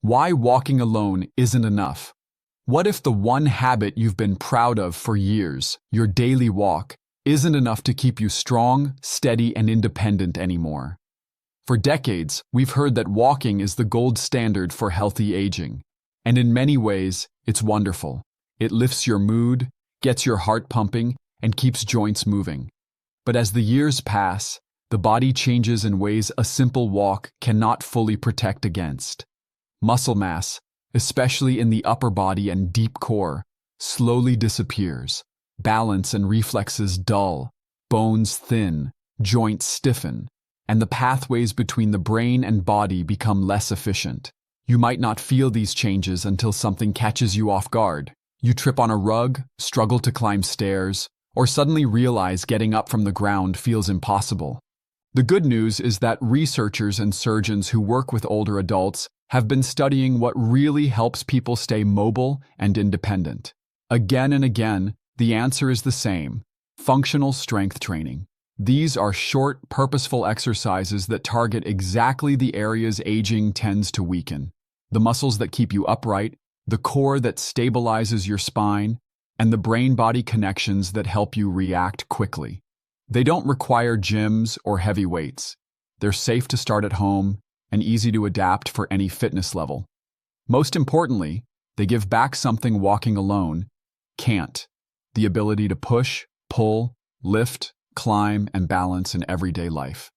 Why walking alone isn't enough. What if the one habit you've been proud of for years, your daily walk, isn't enough to keep you strong, steady, and independent anymore? For decades, we've heard that walking is the gold standard for healthy aging. And in many ways, it's wonderful. It lifts your mood, gets your heart pumping, and keeps joints moving. But as the years pass, the body changes in ways a simple walk cannot fully protect against. Muscle mass, especially in the upper body and deep core, slowly disappears. Balance and reflexes dull, bones thin, joints stiffen, and the pathways between the brain and body become less efficient. You might not feel these changes until something catches you off guard. You trip on a rug, struggle to climb stairs, or suddenly realize getting up from the ground feels impossible. The good news is that researchers and surgeons who work with older adults have been studying what really helps people stay mobile and independent. Again and again, the answer is the same: functional strength training. These are short, purposeful exercises that target exactly the areas aging tends to weaken. The muscles that keep you upright, the core that stabilizes your spine, and the brain-body connections that help you react quickly. They don't require gyms or heavy weights. They're safe to start at home and easy to adapt for any fitness level. Most importantly, they give back something walking alone can't: the ability to push, pull, lift, climb, and balance in everyday life.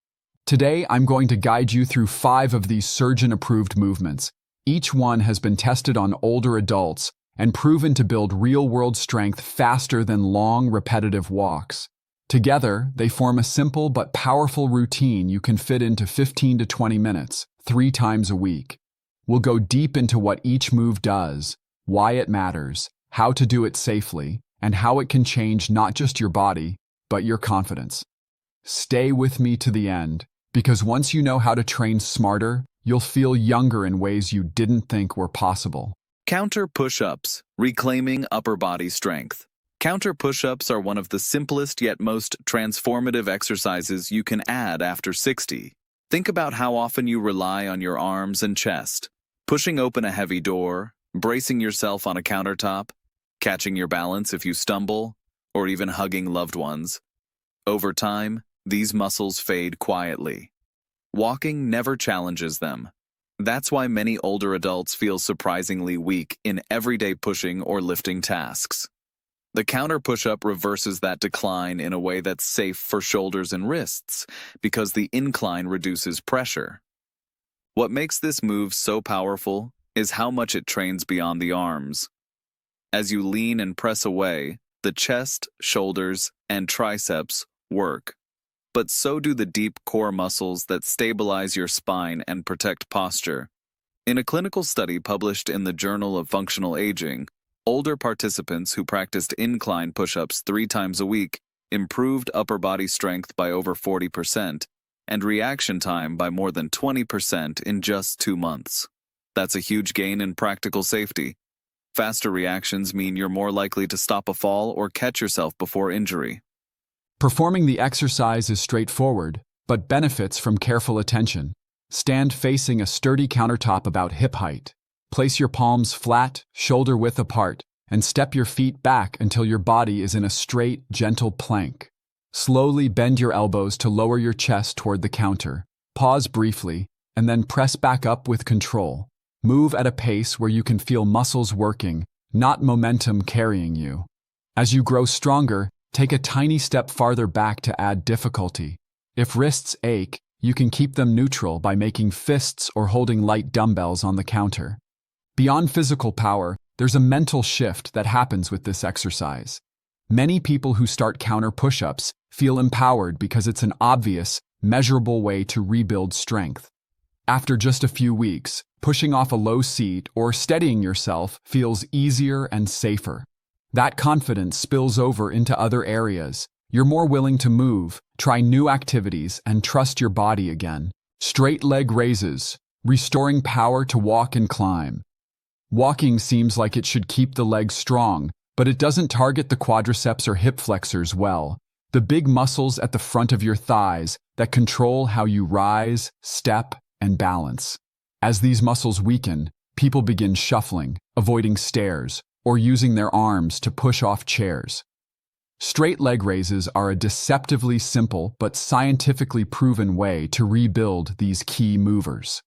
Today, I'm going to guide you through 5 of these surgeon-approved movements. Each one has been tested on older adults and proven to build real-world strength faster than long, repetitive walks. Together, they form a simple but powerful routine you can fit into 15 to 20 minutes, 3 times a week. We'll go deep into what each move does, why it matters, how to do it safely, and how it can change not just your body, but your confidence. Stay with me to the end, because once you know how to train smarter, you'll feel younger in ways you didn't think were possible. Counter push-ups, reclaiming upper body strength. Counter push-ups are one of the simplest yet most transformative exercises you can add after 60. Think about how often you rely on your arms and chest, pushing open a heavy door, bracing yourself on a countertop, catching your balance if you stumble, or even hugging loved ones. Over time, these muscles fade quietly. Walking never challenges them. That's why many older adults feel surprisingly weak in everyday pushing or lifting tasks. The counter push-up reverses that decline in a way that's safe for shoulders and wrists, because the incline reduces pressure. What makes this move so powerful is how much it trains beyond the arms. As you lean and press away, the chest, shoulders, and triceps work. But so do the deep core muscles that stabilize your spine and protect posture. In a clinical study published in the Journal of Functional Aging, older participants who practiced incline push-ups 3 times a week improved upper body strength by over 40% and reaction time by more than 20% in just 2 months. That's a huge gain in practical safety. Faster reactions mean you're more likely to stop a fall or catch yourself before injury. Performing the exercise is straightforward, but benefits from careful attention. Stand facing a sturdy countertop about hip height. Place your palms flat, shoulder width apart, and step your feet back until your body is in a straight, gentle plank. Slowly bend your elbows to lower your chest toward the counter. Pause briefly, and then press back up with control. Move at a pace where you can feel muscles working, not momentum carrying you. As you grow stronger, take a tiny step farther back to add difficulty. If wrists ache, you can keep them neutral by making fists or holding light dumbbells on the counter. Beyond physical power, there's a mental shift that happens with this exercise. Many people who start counter push-ups feel empowered because it's an obvious, measurable way to rebuild strength. After just a few weeks, pushing off a low seat or steadying yourself feels easier and safer. That confidence spills over into other areas. You're more willing to move, try new activities, and trust your body again. Straight leg raises, restoring power to walk and climb. Walking seems like it should keep the legs strong, but it doesn't target the quadriceps or hip flexors well, the big muscles at the front of your thighs that control how you rise, step, and balance. As these muscles weaken, people begin shuffling, avoiding stairs, or using their arms to push off chairs. Straight leg raises are a deceptively simple but scientifically proven way to rebuild these key movers.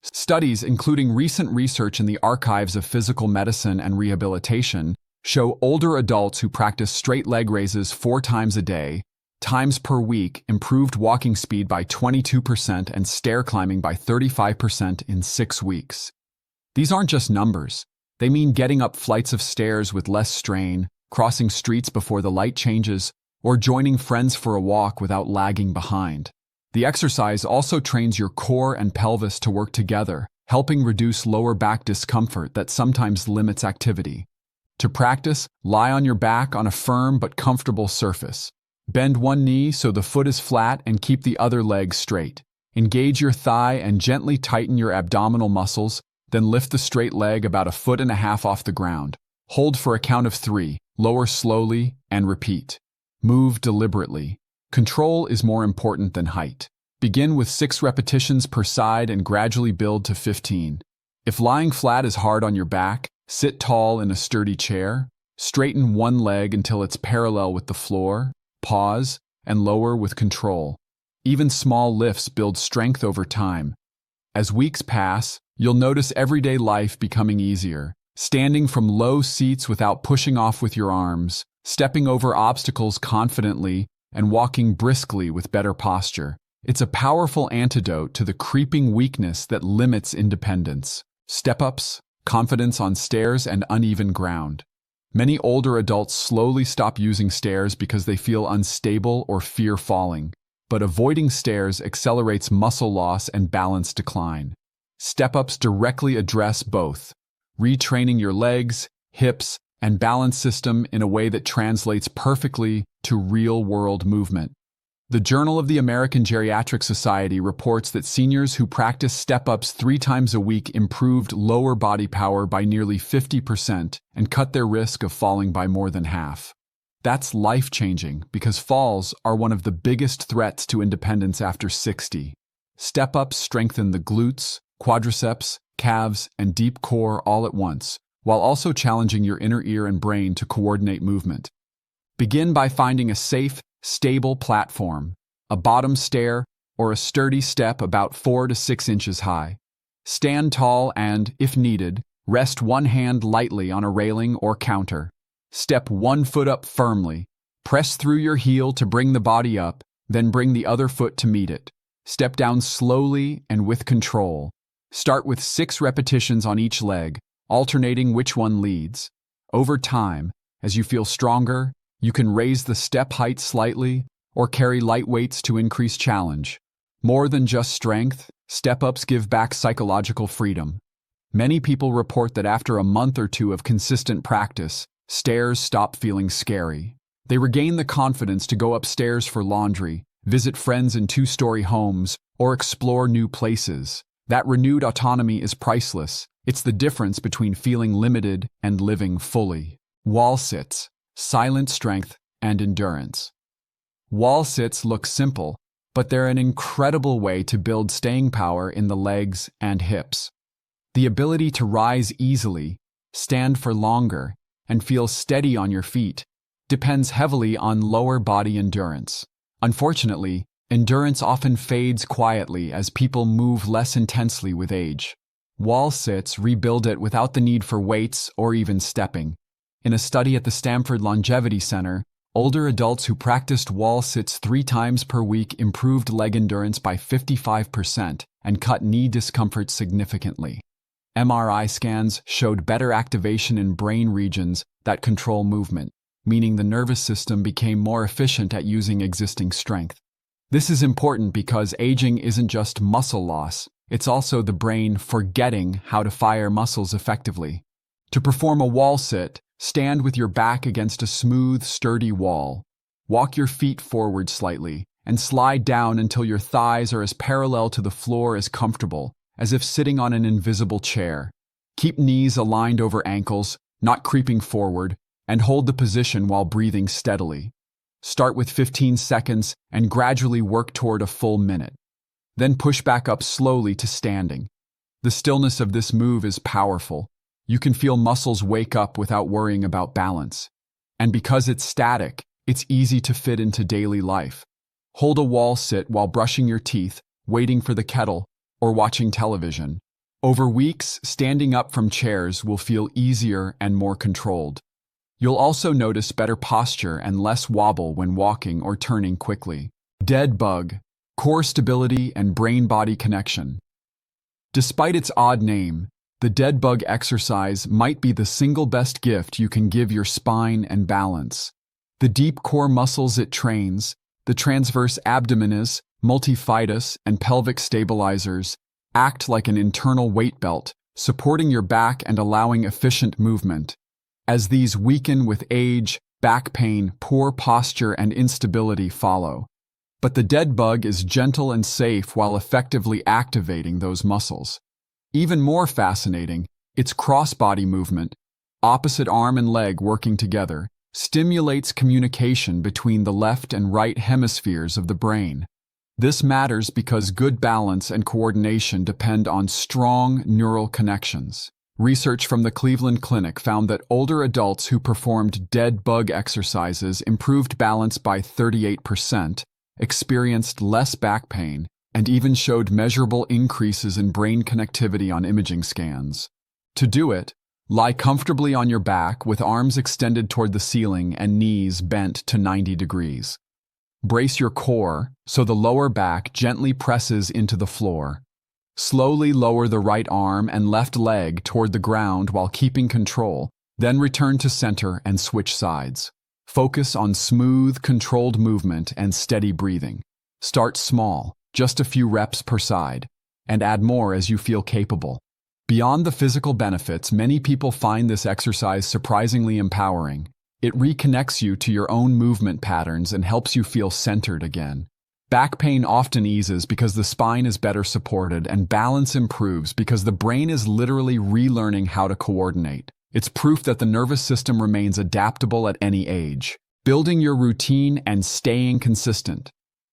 Studies, including recent research in the archives of physical medicine and rehabilitation, show older adults who practice straight leg raises 4 times a day, times per week, improved walking speed by 22% and stair climbing by 35% in 6 weeks. These aren't just numbers. They mean getting up flights of stairs with less strain, crossing streets before the light changes, or joining friends for a walk without lagging behind. The exercise also trains your core and pelvis to work together, helping reduce lower back discomfort that sometimes limits activity. To practice, lie on your back on a firm but comfortable surface. Bend one knee so the foot is flat and keep the other leg straight. Engage your thigh and gently tighten your abdominal muscles, then lift the straight leg about 1.5 feet off the ground. Hold for a count of 3, lower slowly, and repeat. Move deliberately. Control is more important than height. Begin with 6 repetitions per side and gradually build to 15. If lying flat is hard on your back, sit tall in a sturdy chair. Straighten one leg until it's parallel with the floor. Pause and lower with control. Even small lifts build strength over time. As weeks pass, you'll notice everyday life becoming easier. Standing from low seats without pushing off with your arms, stepping over obstacles confidently, and walking briskly with better posture. It's a powerful antidote to the creeping weakness that limits independence. Step-ups, confidence on stairs, and uneven ground. Many older adults slowly stop using stairs because they feel unstable or fear falling, but avoiding stairs accelerates muscle loss and balance decline. Step-ups directly address both, retraining your legs, hips, and balance system in a way that translates perfectly to real-world movement. The Journal of the American Geriatric Society reports that seniors who practice step-ups 3 times a week improved lower body power by nearly 50% and cut their risk of falling by more than half. That's life-changing because falls are one of the biggest threats to independence after 60. Step-ups strengthen the glutes, quadriceps, calves, and deep core all at once, while also challenging your inner ear and brain to coordinate movement. Begin by finding a safe, stable platform, a bottom stair, or a sturdy step about 4 to 6 inches high. Stand tall and, if needed, rest one hand lightly on a railing or counter. Step one foot up firmly. Press through your heel to bring the body up, then bring the other foot to meet it. Step down slowly and with control. Start with 6 repetitions on each leg, alternating which one leads. Over time, as you feel stronger, you can raise the step height slightly or carry light weights to increase challenge. More than just strength, step-ups give back psychological freedom. Many people report that after a month or 2 of consistent practice, stairs stop feeling scary. They regain the confidence to go upstairs for laundry, visit friends in 2-story homes, or explore new places. That renewed autonomy is priceless. It's the difference between feeling limited and living fully. Wall sits, silent strength and endurance. Wall sits look simple, but they're an incredible way to build staying power in the legs and hips. The ability to rise easily, stand for longer, and feel steady on your feet depends heavily on lower body endurance. Unfortunately, endurance often fades quietly as people move less intensely with age. Wall sits rebuild it without the need for weights or even stepping. In a study at the Stanford Longevity Center, older adults who practiced wall sits 3 times per week improved leg endurance by 55% and cut knee discomfort significantly. MRI scans showed better activation in brain regions that control movement, meaning the nervous system became more efficient at using existing strength. This is important because aging isn't just muscle loss, it's also the brain forgetting how to fire muscles effectively. To perform a wall sit, stand with your back against a smooth, sturdy wall. Walk your feet forward slightly and slide down until your thighs are as parallel to the floor as comfortable, as if sitting on an invisible chair. Keep knees aligned over ankles, not creeping forward, and hold the position while breathing steadily. Start with 15 seconds and gradually work toward a full minute. Then push back up slowly to standing. The stillness of this move is powerful. You can feel muscles wake up without worrying about balance. And because it's static, it's easy to fit into daily life. Hold a wall sit while brushing your teeth, waiting for the kettle, or watching television. Over weeks, standing up from chairs will feel easier and more controlled. You'll also notice better posture and less wobble when walking or turning quickly. Dead bug, core stability and brain-body connection. Despite its odd name, the dead bug exercise might be the single best gift you can give your spine and balance. The deep core muscles it trains, the transverse abdominis, multifidus, and pelvic stabilizers, act like an internal weight belt, supporting your back and allowing efficient movement. As these weaken with age, back pain, poor posture, and instability follow. But the dead bug is gentle and safe while effectively activating those muscles. Even more fascinating, its cross-body movement, opposite arm and leg working together, stimulates communication between the left and right hemispheres of the brain. This matters because good balance and coordination depend on strong neural connections. Research from the Cleveland Clinic found that older adults who performed dead bug exercises improved balance by 38%, experienced less back pain, and even showed measurable increases in brain connectivity on imaging scans. To do it, lie comfortably on your back with arms extended toward the ceiling and knees bent to 90 degrees. Brace your core so the lower back gently presses into the floor. Slowly lower the right arm and left leg toward the ground while keeping control, then return to center and switch sides. Focus on smooth, controlled movement and steady breathing. Start small, just a few reps per side, and add more as you feel capable. Beyond the physical benefits, many people find this exercise surprisingly empowering. It reconnects you to your own movement patterns and helps you feel centered again. Back pain often eases because the spine is better supported, and balance improves because the brain is literally relearning how to coordinate. It's proof that the nervous system remains adaptable at any age. Building your routine and staying consistent.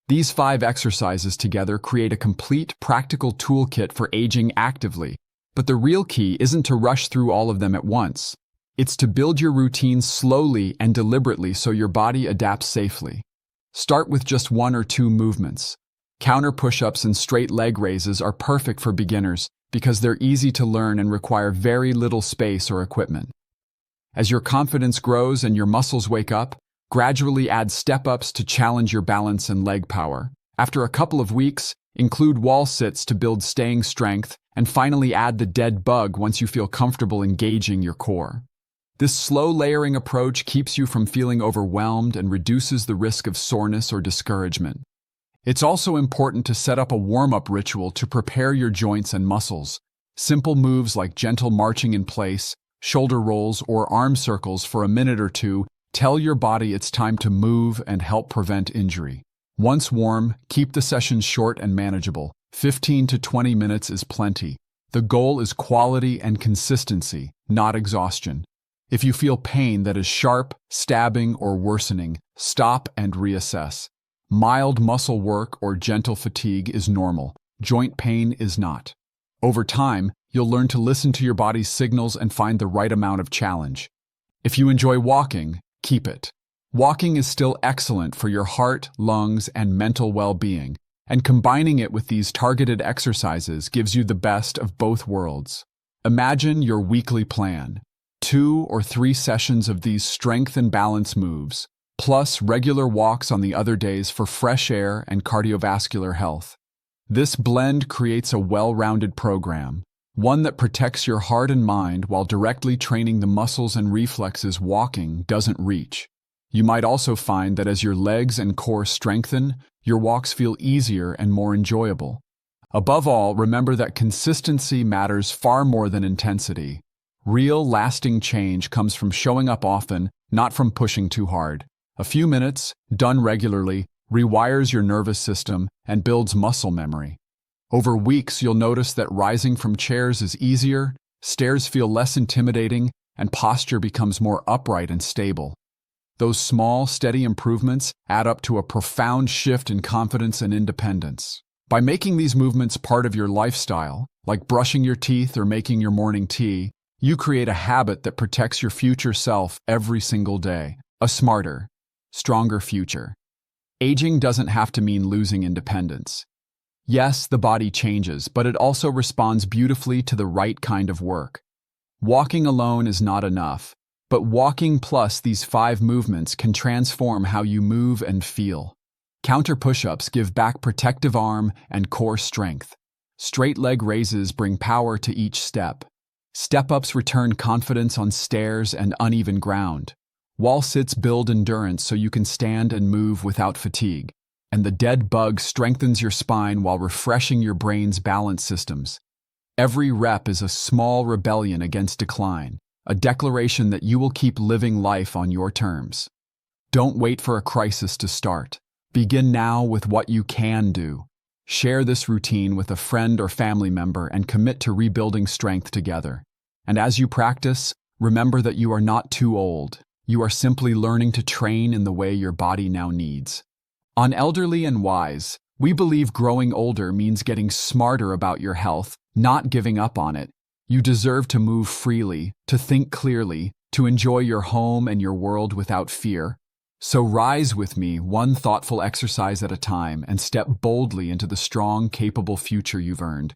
These 5 exercises together create a complete, practical toolkit for aging actively. But the real key isn't to rush through all of them at once. It's to build your routine slowly and deliberately so your body adapts safely. Start with just 1 or 2 movements. Counter push-ups and straight leg raises are perfect for beginners because they're easy to learn and require very little space or equipment. As your confidence grows and your muscles wake up, gradually add step-ups to challenge your balance and leg power. After a couple of weeks, include wall sits to build staying strength, and finally add the dead bug once you feel comfortable engaging your core. This slow layering approach keeps you from feeling overwhelmed and reduces the risk of soreness or discouragement. It's also important to set up a warm-up ritual to prepare your joints and muscles. Simple moves like gentle marching in place, shoulder rolls, or arm circles for a minute or 2 tell your body it's time to move and help prevent injury. Once warm, keep the sessions short and manageable. 15 to 20 minutes is plenty. The goal is quality and consistency, not exhaustion. If you feel pain that is sharp, stabbing, or worsening, stop and reassess. Mild muscle work or gentle fatigue is normal. Joint pain is not. Over time, you'll learn to listen to your body's signals and find the right amount of challenge. If you enjoy walking, keep it. Walking is still excellent for your heart, lungs, and mental well-being, and combining it with these targeted exercises gives you the best of both worlds. Imagine your weekly plan. 2 or 3 sessions of these strength and balance moves, plus regular walks on the other days for fresh air and cardiovascular health. This blend creates a well-rounded program, one that protects your heart and mind while directly training the muscles and reflexes walking doesn't reach. You might also find that as your legs and core strengthen, your walks feel easier and more enjoyable. Above all, remember that consistency matters far more than intensity. Real, lasting change comes from showing up often, not from pushing too hard. A few minutes, done regularly, rewires your nervous system and builds muscle memory. Over weeks, you'll notice that rising from chairs is easier, stairs feel less intimidating, and posture becomes more upright and stable. Those small, steady improvements add up to a profound shift in confidence and independence. By making these movements part of your lifestyle, Like brushing your teeth or making your morning tea, you create a habit that protects your future self every single day. A smarter, stronger future. Aging doesn't have to mean losing independence. Yes, the body changes, but it also responds beautifully to the right kind of work. Walking alone is not enough, but walking plus these 5 movements can transform how you move and feel. Counter push-ups give back protective arm and core strength. Straight leg raises bring power to each step. Step-ups return confidence on stairs and uneven ground. Wall sits build endurance so you can stand and move without fatigue. And the dead bug strengthens your spine while refreshing your brain's balance systems. Every rep is a small rebellion against decline, a declaration that you will keep living life on your terms. Don't wait for a crisis to start. Begin now with what you can do. Share this routine with a friend or family member and commit to rebuilding strength together. And as you practice, remember that you are not too old. You are simply learning to train in the way your body now needs. On Elderly and Wise, we believe growing older means getting smarter about your health, not giving up on it. You deserve to move freely, to think clearly, to enjoy your home and your world without fear. So rise with me, one thoughtful exercise at a time, and step boldly into the strong, capable future you've earned.